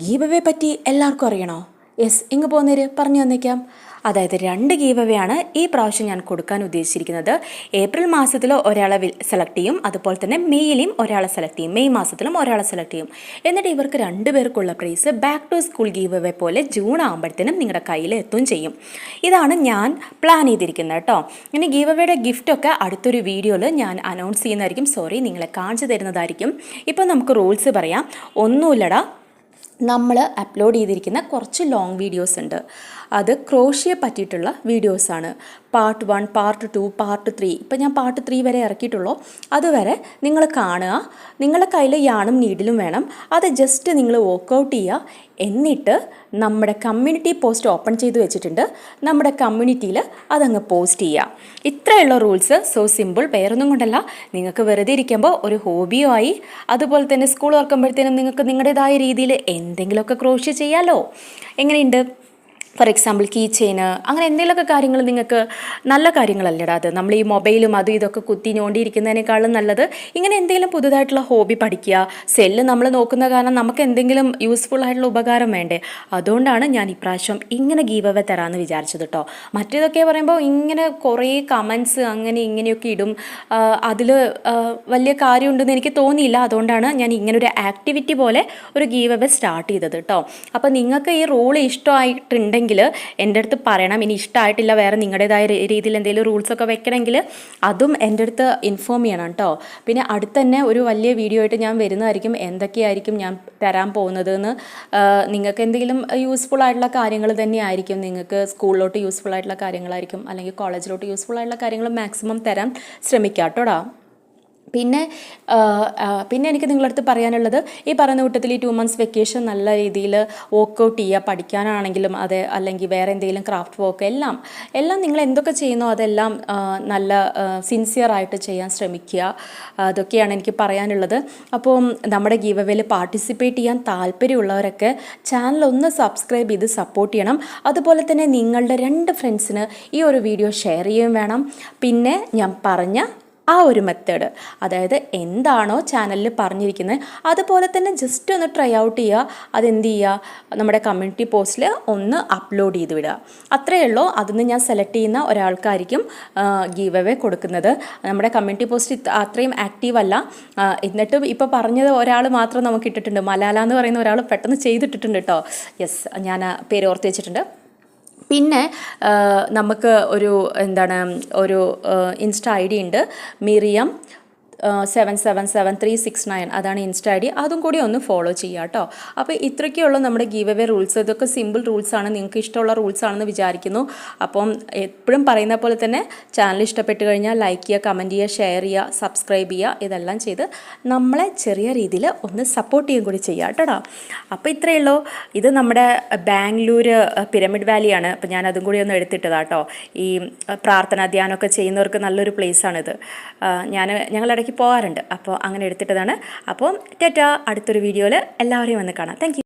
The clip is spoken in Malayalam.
ഗീവ് അവേ പറ്റി എല്ലാവർക്കും അറിയണോ? യെസ്, ഇങ്ങ് പോകുന്നേര് പറഞ്ഞു തന്നേക്കാം. അതായത് 2 ഗീവ് അവേ ആണ് ഈ പ്രാവശ്യം ഞാൻ കൊടുക്കാൻ ഉദ്ദേശിച്ചിരിക്കുന്നത്. ഏപ്രിൽ മാസത്തിൽ ഒരാളെ സെലക്ട് ചെയ്യും, അതുപോലെ തന്നെ മെയ്യിലും ഒരാളെ സെലക്ട് ചെയ്യും, മെയ് മാസത്തിലും ഒരാളെ സെലക്ട് ചെയ്യും. എന്നിട്ട് ഇവർക്ക് 2 പേർക്കുള്ള prize back to school give away പോലെ ജൂൺ ആകുമ്പോഴത്തേനും നിങ്ങളുടെ കയ്യിൽ എത്തുകയും ചെയ്യും. ഇതാണ് ഞാൻ പ്ലാൻ ചെയ്തിരിക്കുന്നത് കേട്ടോ. ഇനി ഗീവ് അവയുടെ ഗിഫ്റ്റൊക്കെ അടുത്തൊരു വീഡിയോയിൽ ഞാൻ അനൗൺസ് ചെയ്യുന്നതായിരിക്കും. നിങ്ങളെ കാണിച്ചു തരുന്നതായിരിക്കും. ഇപ്പോൾ നമുക്ക് റൂൾസ് പറയാം. ഒന്നുമില്ലടാ, നമ്മൾ അപ്ലോഡ് ചെയ്തിരിക്കുന്ന കുറച്ച് ലോങ് വീഡിയോസ് ഉണ്ട്. അത് ക്രോഷ്യയെ പറ്റിയിട്ടുള്ള വീഡിയോസാണ്. Part 1, part 2, part 3. ഇപ്പം ഞാൻ പാർട്ട് 3 വരെ ഇറക്കിയിട്ടുള്ളൂ. അതുവരെ നിങ്ങൾ കാണുക. നിങ്ങളുടെ കയ്യിൽ യാണും നീഡിലും വേണം. അത് ജസ്റ്റ് നിങ്ങൾ വർക്കൗട്ട് ചെയ്യുക. എന്നിട്ട് നമ്മുടെ കമ്മ്യൂണിറ്റി പോസ്റ്റ് ഓപ്പൺ ചെയ്ത് വെച്ചിട്ടുണ്ട്. നമ്മുടെ കമ്മ്യൂണിറ്റിയിൽ അതങ്ങ് പോസ്റ്റ് ചെയ്യുക. ഇത്രയുള്ള റൂൾസ്. So simple. വേറൊന്നും കൊണ്ടല്ല, നിങ്ങൾക്ക് വെറുതെ ഇരിക്കുമ്പോൾ ഒരു ഹോബിയോ ആയി, അതുപോലെ തന്നെ സ്കൂൾ തുറക്കുമ്പോഴത്തേനും നിങ്ങൾക്ക് നിങ്ങളുടേതായ രീതിയിൽ എന്തെങ്കിലുമൊക്കെ ക്രോഷ്യ ചെയ്യാമല്ലോ. എങ്ങനെയുണ്ട്? ഫോർ എക്സാമ്പിൾ കീ ചെയിന്, അങ്ങനെ എന്തെങ്കിലുമൊക്കെ കാര്യങ്ങൾ നിങ്ങൾക്ക് നല്ല കാര്യങ്ങളല്ലേടാ അത്. നമ്മൾ ഈ മൊബൈലും അതും ഇതൊക്കെ കുത്തി ഞോണ്ടിയിരിക്കുന്നതിനേക്കാളും നല്ലത് ഇങ്ങനെ എന്തെങ്കിലും പുതുതായിട്ടുള്ള ഹോബി പഠിക്കുക. സെല്ല് നമ്മൾ നോക്കുന്ന കാരണം നമുക്ക് എന്തെങ്കിലും യൂസ്ഫുൾ ആയിട്ടുള്ള ഉപകാരം വേണ്ടേ. അതുകൊണ്ടാണ് ഞാൻ ഇപ്രാവശ്യം ഇങ്ങനെ ഗീവ് അവേ തരാമെന്ന് വിചാരിച്ചത് കേട്ടോ. മറ്റേതൊക്കെ പറയുമ്പോൾ ഇങ്ങനെ കുറേ കമൻസ് അങ്ങനെ ഇങ്ങനെയൊക്കെ ഇടും. അതിൽ വലിയ കാര്യമുണ്ടെന്ന് എനിക്ക് തോന്നിയില്ല. അതുകൊണ്ടാണ് ഞാൻ ഇങ്ങനൊരു ആക്ടിവിറ്റി പോലെ ഒരു ഗീവ് അവേ സ്റ്റാർട്ട് ചെയ്തത് കേട്ടോ. അപ്പോൾ നിങ്ങൾക്ക് ഈ റൂൾ ഇഷ്ടമായിട്ടുണ്ടെങ്കിൽ എൻ്റെ അടുത്ത് പറയണം. ഇനി ഇഷ്ടമായിട്ടില്ല, വേറെ നിങ്ങളുടേതായ രീതിയിൽ എന്തെങ്കിലും റൂൾസൊക്കെ വെക്കണമെങ്കിൽ അതും എൻ്റെ അടുത്ത് ഇൻഫോം ചെയ്യണം കേട്ടോ. പിന്നെ അടുത്ത് തന്നെ ഒരു വലിയ വീഡിയോ ആയിട്ട് ഞാൻ വരുന്നതായിരിക്കും. എന്തൊക്കെയായിരിക്കും ഞാൻ തരാൻ പോകുന്നതെന്ന്. നിങ്ങൾക്ക് എന്തെങ്കിലും യൂസ്ഫുൾ ആയിട്ടുള്ള കാര്യങ്ങൾ തന്നെയായിരിക്കും. നിങ്ങൾക്ക് സ്കൂളിലോട്ട് യൂസ്ഫുൾ ആയിട്ടുള്ള കാര്യങ്ങളായിരിക്കും, അല്ലെങ്കിൽ കോളേജിലോട്ട് യൂസ്ഫുൾ ആയിട്ടുള്ള കാര്യങ്ങൾ മാക്സിമം തരാൻ ശ്രമിക്കാം കേട്ടോടാ. പിന്നെ എനിക്ക് നിങ്ങളടുത്ത് പറയാനുള്ളത്, ഈ പറയുന്ന കൂട്ടത്തിൽ ഈ 2 months വെക്കേഷൻ നല്ല രീതിയിൽ വർക്കൗട്ട് ചെയ്യുക. പഠിക്കാനാണെങ്കിലും അതെ, അല്ലെങ്കിൽ വേറെ എന്തെങ്കിലും ക്രാഫ്റ്റ് വർക്ക്, എല്ലാം നിങ്ങൾ എന്തൊക്കെ ചെയ്യുന്നോ അതെല്ലാം നല്ല സിൻസിയറായിട്ട് ചെയ്യാൻ ശ്രമിക്കുക. അതൊക്കെയാണ് എനിക്ക് പറയാനുള്ളത്. അപ്പോൾ നമ്മുടെ ഗീവ് അവേയിൽ പാർട്ടിസിപ്പേറ്റ് ചെയ്യാൻ താല്പര്യമുള്ളവരൊക്കെ ചാനൽ ഒന്ന് സബ്സ്ക്രൈബ് ചെയ്ത് സപ്പോർട്ട് ചെയ്യണം. അതുപോലെ തന്നെ നിങ്ങളുടെ 2 ഫ്രണ്ട്സിന് ഈ ഒരു വീഡിയോ ഷെയർ ചെയ്യുകയും വേണം. പിന്നെ ഞാൻ പറഞ്ഞ ആ ഒരു മെത്തേഡ്, അതായത് എന്താണോ ചാനലിൽ പറഞ്ഞിരിക്കുന്നത് അതുപോലെ തന്നെ ജസ്റ്റ് ഒന്ന് ട്രൈ ഔട്ട് ചെയ്യുക. അതെന്ത് ചെയ്യുക, നമ്മുടെ കമ്മ്യൂണിറ്റി പോസ്റ്റിൽ ഒന്ന് അപ്ലോഡ് ചെയ്ത് വിടുക. അത്രയേ ഉള്ളൂ. അതിന് ഞാൻ സെലക്ട് ചെയ്യുന്ന ഒരാൾക്കായിരിക്കും ഗീവ് അവേ കൊടുക്കുന്നത്. നമ്മുടെ കമ്മ്യൂണിറ്റി പോസ്റ്റ് അത്രയും ആക്റ്റീവ് അല്ല. എന്നിട്ടും ഇപ്പോൾ പറഞ്ഞത് ഒരാൾ മാത്രം നമുക്ക് ഇട്ടിട്ടുണ്ട്. മലാല എന്ന് പറയുന്ന ഒരാൾ പെട്ടെന്ന് ചെയ്തിട്ടിട്ടുണ്ട് കേട്ടോ. യെസ്, ഞാൻ പേര് ഓർത്ത് വെച്ചിട്ടുണ്ട്. പിന്നെ നമുക്ക് ഒരു ഇൻസ്റ്റ ID ഉണ്ട്, മിറിയം 777369. അതാണ് ഇൻസ്റ്റ ID. അതും കൂടി ഒന്ന് ഫോളോ ചെയ്യുക കേട്ടോ. അപ്പോൾ ഇത്രയ്ക്കുള്ള നമ്മുടെ ഗീവ് അവേ റൂൾസ്. ഇതൊക്കെ സിമ്പിൾ റൂൾസാണ്, നിങ്ങൾക്ക് ഇഷ്ടമുള്ള റൂൾസ് ആണെന്ന് വിചാരിക്കുന്നു. അപ്പം എപ്പോഴും പറയുന്ന പോലെ തന്നെ ചാനൽ ഇഷ്ടപ്പെട്ട് കഴിഞ്ഞാൽ ലൈക്ക് ചെയ്യുക, കമൻറ്റ് ചെയ്യുക, ഷെയർ ചെയ്യുക, സബ്സ്ക്രൈബ് ചെയ്യുക. ഇതെല്ലാം ചെയ്ത് നമ്മളെ ചെറിയ രീതിയിൽ ഒന്ന് സപ്പോർട്ട് ചെയ്യുകയും കൂടി ചെയ്യുക കേട്ടോ. അപ്പോൾ ഇത്രയേ ഉള്ളൂ. ഇത് നമ്മുടെ ബാംഗ്ലൂർ പിരമിഡ് വാലിയാണ്. അപ്പോൾ ഞാൻ അതും കൂടി ഒന്ന് എടുത്തിട്ടതാണ് കേട്ടോ. ഈ പ്രാർത്ഥന ധ്യാനമൊക്കെ ചെയ്യുന്നവർക്ക് നല്ലൊരു പ്ലേസാണിത്. ഞങ്ങളിടയ്ക്ക് പോകാറുണ്ട്. അപ്പോൾ അങ്ങനെ എടുത്തിട്ടതാണ്. അപ്പോൾ ടാറ്റാ, അടുത്തൊരു വീഡിയോയിൽ എല്ലാവരെയും വന്ന് കാണാം. Thank you.